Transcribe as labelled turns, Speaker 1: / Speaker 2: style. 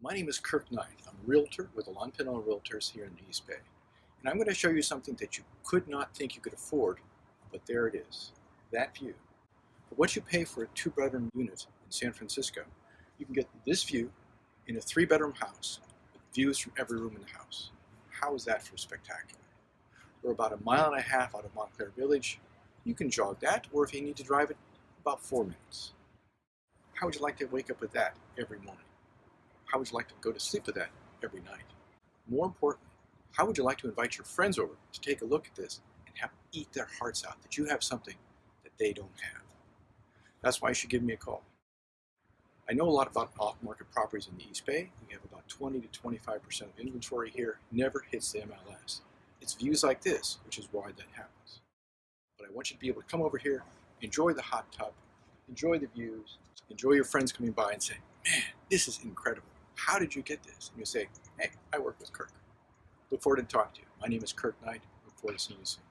Speaker 1: My name is Kirk H. I'm a realtor with Alain Pinel Realtors here in the East Bay. And I'm going to show you something that you could not think you could afford, but there it is, that view. For what you pay for a 2-bedroom unit in San Francisco, you can get this view in a 3-bedroom house with views from every room in the house. How is that for spectacular? We're about 1.5 miles out of Montclair Village. You can jog that, or if you need to drive it, about 4 minutes. How would you like to wake up with that every morning? How would you like to go to sleep with that every night? More importantly, how would you like to invite your friends over to take a look at this and have them eat their hearts out that you have something that they don't have? That's why you should give me a call. I know a lot about off-market properties in the East Bay. We have about 20 to 25% of inventory here, never hits the MLS. It's views like this, which is why that happens. But I want you to be able to come over here, enjoy the hot tub, enjoy the views, enjoy your friends coming by and say, man, this is incredible. How did you get this? And you say, hey, I work with Kirk. Look forward to talking to you. My name is Kirk H. Look forward to seeing you soon.